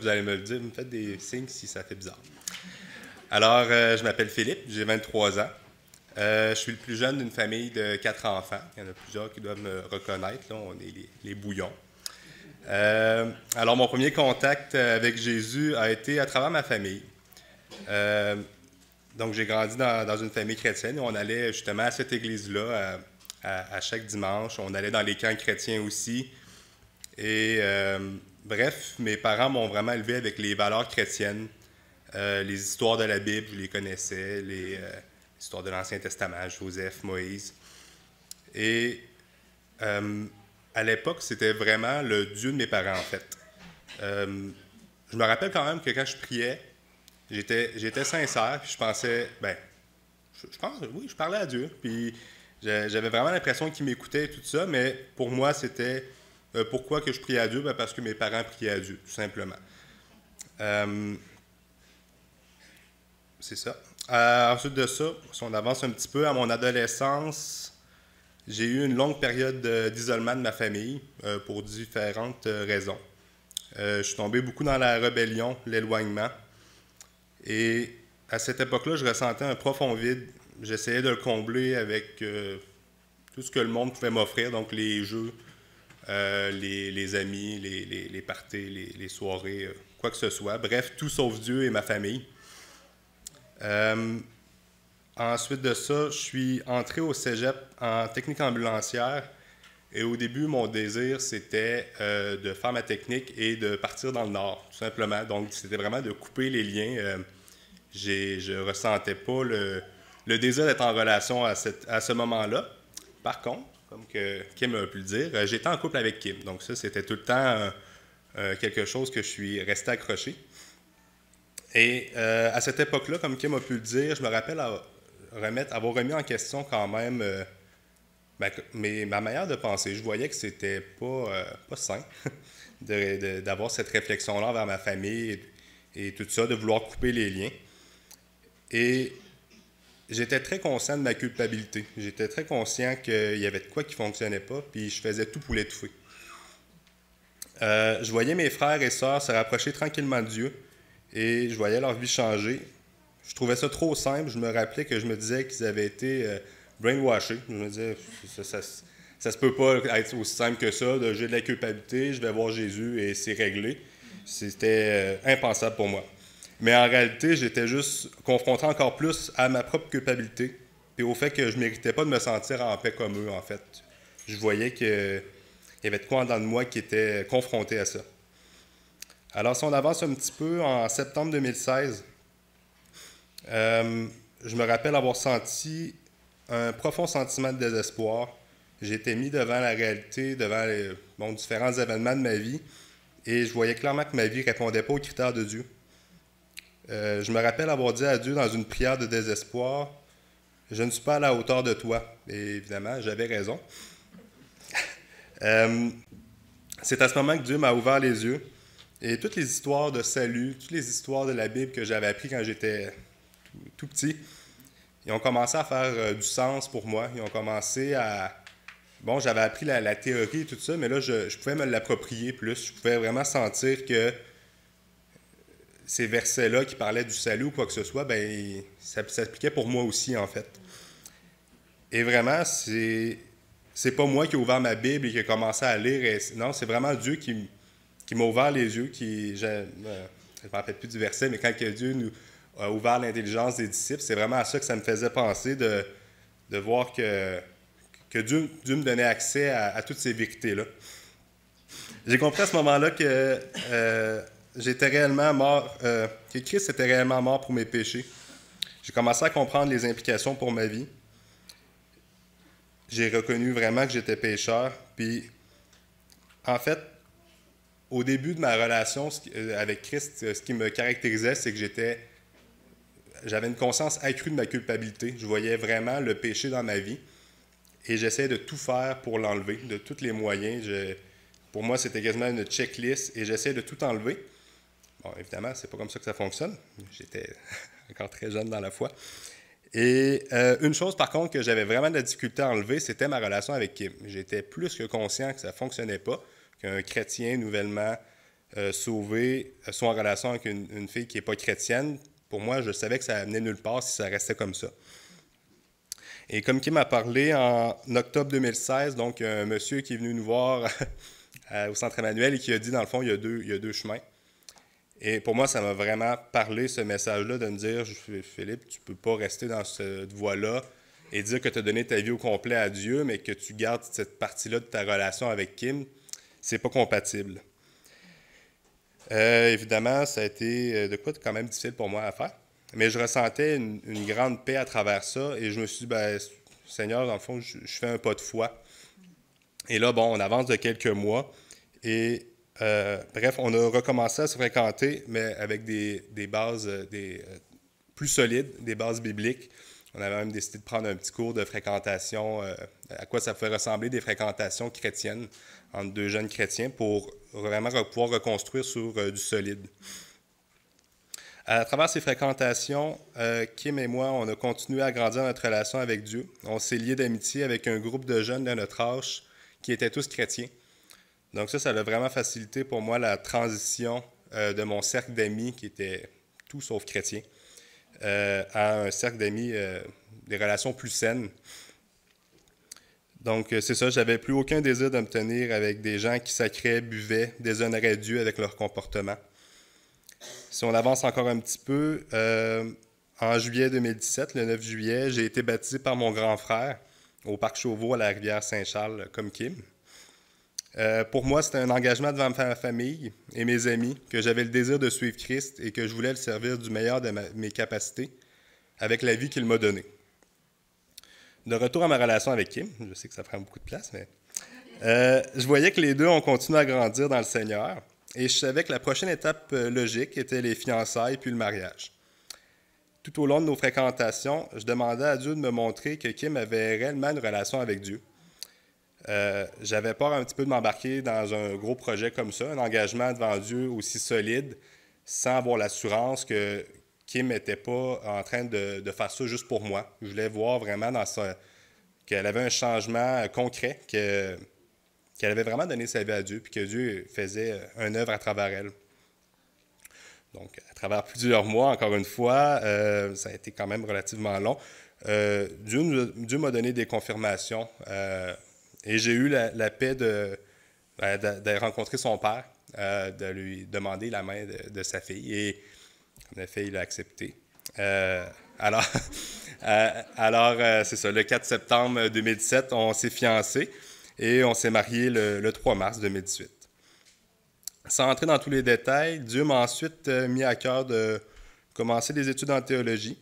vous allez me le dire, vous me faites des signes si ça fait bizarre. Alors, je m'appelle Philippe, j'ai 23 ans. Je suis le plus jeune d'une famille de 4 enfants. Il y en a plusieurs qui doivent me reconnaître, là, on est les bouillons. Alors, mon premier contact avec Jésus a été à travers ma famille. Donc, j'ai grandi dans une famille chrétienne et on allait justement à cette église-là à chaque dimanche. On allait dans les camps chrétiens aussi. Et bref, mes parents m'ont vraiment élevé avec les valeurs chrétiennes. Les histoires de la Bible, je les connaissais. Les histoires de l'Ancien Testament, Joseph, Moïse. Et à l'époque, c'était vraiment le Dieu de mes parents, en fait. Je me rappelle quand même que quand je priais, j'étais sincère, puis je pensais, je pense, oui, je parlais à Dieu, puis j'avais vraiment l'impression qu'il m'écoutait et tout ça, mais pour moi, c'était pourquoi que je priais à Dieu? Ben, parce que mes parents priaient à Dieu, tout simplement. C'est ça. Ensuite de ça, si on avance un petit peu à mon adolescence, j'ai eu une longue période d'isolement de ma famille pour différentes raisons. Je suis tombé beaucoup dans la rébellion, l'éloignement. Et à cette époque-là, je ressentais un profond vide. J'essayais de le combler avec tout ce que le monde pouvait m'offrir, donc les jeux, les amis, les parties, les soirées, quoi que ce soit. Bref, tout sauf Dieu et ma famille. Ensuite de ça, je suis entré au cégep en technique ambulancière. Et au début, mon désir, c'était de faire ma technique et de partir dans le Nord, tout simplement. Donc, c'était vraiment de couper les liens. Je ne ressentais pas le désir d'être en relation à ce moment-là. Par contre, comme que Kim a pu le dire, j'étais en couple avec Kim. Donc ça, c'était tout le temps quelque chose que je suis resté accroché. Et à cette époque-là, comme Kim a pu le dire, je me rappelle avoir remis en question quand même ma manière de penser. Je voyais que c'était pas sain d'avoir cette réflexion-là envers ma famille et tout ça, de vouloir couper les liens. Et j'étais très conscient de ma culpabilité. J'étais très conscient qu'il y avait de quoi qui ne fonctionnait pas, puis je faisais tout pour l'étouffer. Je voyais mes frères et sœurs se rapprocher tranquillement de Dieu, et je voyais leur vie changer. Je trouvais ça trop simple. Je me rappelais que je me disais qu'ils avaient été brainwashés. Je me disais, ça se peut pas être aussi simple que ça. J'ai de la culpabilité, je vais voir Jésus et c'est réglé. C'était impensable pour moi. Mais en réalité, j'étais juste confronté encore plus à ma propre culpabilité et au fait que je ne méritais pas de me sentir en paix comme eux, en fait. Je voyais qu'il y avait de quoi en dedans de moi qui était confronté à ça. Alors, si on avance un petit peu, en septembre 2016, je me rappelle avoir senti un profond sentiment de désespoir. J'ai été mis devant la réalité, devant les différents événements de ma vie, et je voyais clairement que ma vie ne répondait pas aux critères de Dieu. Je me rappelle avoir dit à Dieu dans une prière de désespoir, « Je ne suis pas à la hauteur de toi. » Et évidemment, j'avais raison. C'est à ce moment que Dieu m'a ouvert les yeux. Et toutes les histoires de salut, toutes les histoires de la Bible que j'avais apprises quand j'étais tout petit, ils ont commencé à faire du sens pour moi. Ils ont commencé à... Bon, j'avais appris la théorie et tout ça, mais là, je pouvais me l'approprier plus. Je pouvais vraiment sentir que ces versets-là qui parlaient du salut ou quoi que ce soit, ça s'appliquait pour moi aussi, en fait. Et vraiment, c'est pas moi qui ai ouvert ma Bible et qui ai commencé à lire. Non, c'est vraiment Dieu qui m'a ouvert les yeux. Je ne me rappelle plus du verset, mais quand Dieu nous a ouvert l'intelligence des disciples, c'est vraiment à ça que ça me faisait penser de voir que Dieu me donnait accès à toutes ces vérités-là. J'ai compris à ce moment-là que j'étais réellement mort, que Christ était réellement mort pour mes péchés. J'ai commencé à comprendre les implications pour ma vie. J'ai reconnu vraiment que j'étais pécheur. Puis, en fait, au début de ma relation avec Christ, ce qui me caractérisait, c'est que j'avais une conscience accrue de ma culpabilité. Je voyais vraiment le péché dans ma vie et j'essayais de tout faire pour l'enlever, de tous les moyens. Pour moi, c'était quasiment une checklist et j'essayais de tout enlever. Bon, évidemment, c'est pas comme ça que ça fonctionne. J'étais encore très jeune dans la foi. Et une chose, par contre, que j'avais vraiment de la difficulté à enlever, c'était ma relation avec Kim. J'étais plus que conscient que ça ne fonctionnait pas, qu'un chrétien nouvellement sauvé soit en relation avec une fille qui n'est pas chrétienne. Pour moi, je savais que ça amenait nulle part si ça restait comme ça. Et comme Kim m'a parlé, en octobre 2016, donc un monsieur qui est venu nous voir au Centre Emmanuel et qui a dit, dans le fond, il y a deux chemins. Et pour moi, ça m'a vraiment parlé, ce message-là, de me dire, Philippe, tu ne peux pas rester dans cette voie-là et dire que tu as donné ta vie au complet à Dieu, mais que tu gardes cette partie-là de ta relation avec Kim. C'est pas compatible. Évidemment, ça a été de quoi quand même difficile pour moi à faire. Mais je ressentais une grande paix à travers ça et je me suis dit, ben, Seigneur, dans le fond, je fais un pas de foi. Et là, bon, on avance de quelques mois et bref, on a recommencé à se fréquenter, mais avec des bases plus solides, des bases bibliques. On avait même décidé de prendre un petit cours de fréquentation, à quoi ça pouvait ressembler des fréquentations chrétiennes entre deux jeunes chrétiens pour vraiment pouvoir reconstruire sur du solide. À travers ces fréquentations, Kim et moi, on a continué à grandir notre relation avec Dieu. On s'est liés d'amitié avec un groupe de jeunes de notre âge qui étaient tous chrétiens. Donc ça a vraiment facilité pour moi la transition de mon cercle d'amis qui était tout sauf chrétien à un cercle d'amis, des relations plus saines. Donc c'est ça, j'avais plus aucun désir de me tenir avec des gens qui sacraient, buvaient, déshonoraient Dieu avec leur comportement. Si on avance encore un petit peu, en juillet 2017, le 9 juillet, j'ai été baptisé par mon grand frère au Parc Chauveau à la rivière Saint-Charles, comme Kim. Pour moi, c'était un engagement devant ma famille et mes amis que j'avais le désir de suivre Christ et que je voulais le servir du meilleur de mes capacités avec la vie qu'il m'a donnée. De retour à ma relation avec Kim, je sais que ça prend beaucoup de place, mais je voyais que les deux ont continué à grandir dans le Seigneur et je savais que la prochaine étape logique était les fiançailles puis le mariage. Tout au long de nos fréquentations, je demandais à Dieu de me montrer que Kim avait réellement une relation avec Dieu. J'avais peur un petit peu de m'embarquer dans un gros projet comme ça, un engagement devant Dieu aussi solide, sans avoir l'assurance que Kim n'était pas en train de faire ça juste pour moi. Je voulais voir vraiment qu'elle avait un changement concret, qu'elle avait vraiment donné sa vie à Dieu, puis que Dieu faisait une œuvre à travers elle. Donc, à travers plusieurs mois, encore une fois, ça a été quand même relativement long. Dieu m'a donné des confirmations. Et j'ai eu la paix de rencontrer son père, de lui demander la main de sa fille. Et comme la fille l'a accepté. Alors, c'est ça, le 4 septembre 2017, on s'est fiancés et on s'est mariés le 3 mars 2018. Sans entrer dans tous les détails, Dieu m'a ensuite mis à cœur de commencer des études en théologie,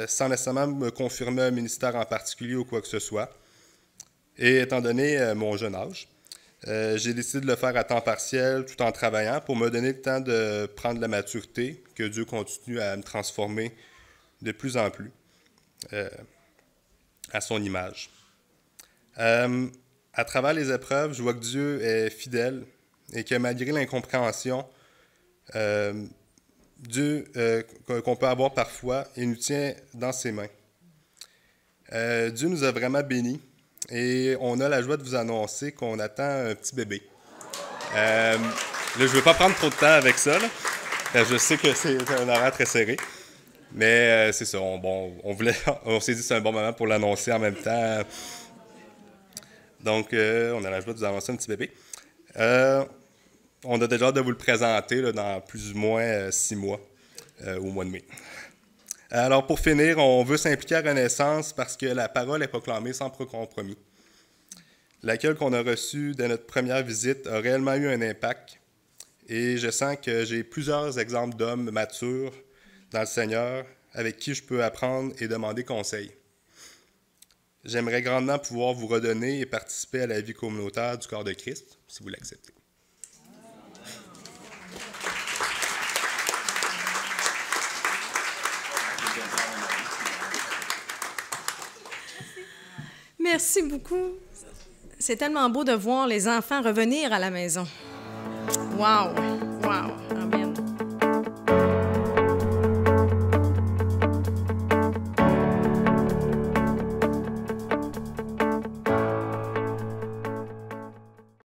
sans nécessairement me confirmer un ministère en particulier ou quoi que ce soit. Et étant donné mon jeune âge, j'ai décidé de le faire à temps partiel tout en travaillant pour me donner le temps de prendre la maturité, que Dieu continue à me transformer de plus en plus à son image. À travers les épreuves, je vois que Dieu est fidèle et que malgré l'incompréhension, Dieu qu'on peut avoir parfois, il nous tient dans ses mains. Dieu nous a vraiment bénis. Et on a la joie de vous annoncer qu'on attend un petit bébé. Là, je ne veux pas prendre trop de temps avec ça, là, parce que je sais que c'est un horaire très serré. Mais c'est ça, on s'est dit que c'est un bon moment pour l'annoncer en même temps. Donc, on a la joie de vous annoncer un petit bébé. On a déjà hâte de vous le présenter là, dans plus ou moins 6 mois, au mois de mai. Alors, pour finir, on veut s'impliquer à Renaissance parce que la parole est proclamée sans compromis. L'accueil qu'on a reçu de notre première visite a réellement eu un impact et je sens que j'ai plusieurs exemples d'hommes matures dans le Seigneur avec qui je peux apprendre et demander conseil. J'aimerais grandement pouvoir vous redonner et participer à la vie communautaire du corps de Christ, si vous l'acceptez. Merci beaucoup. C'est tellement beau de voir les enfants revenir à la maison. Wow! Wow!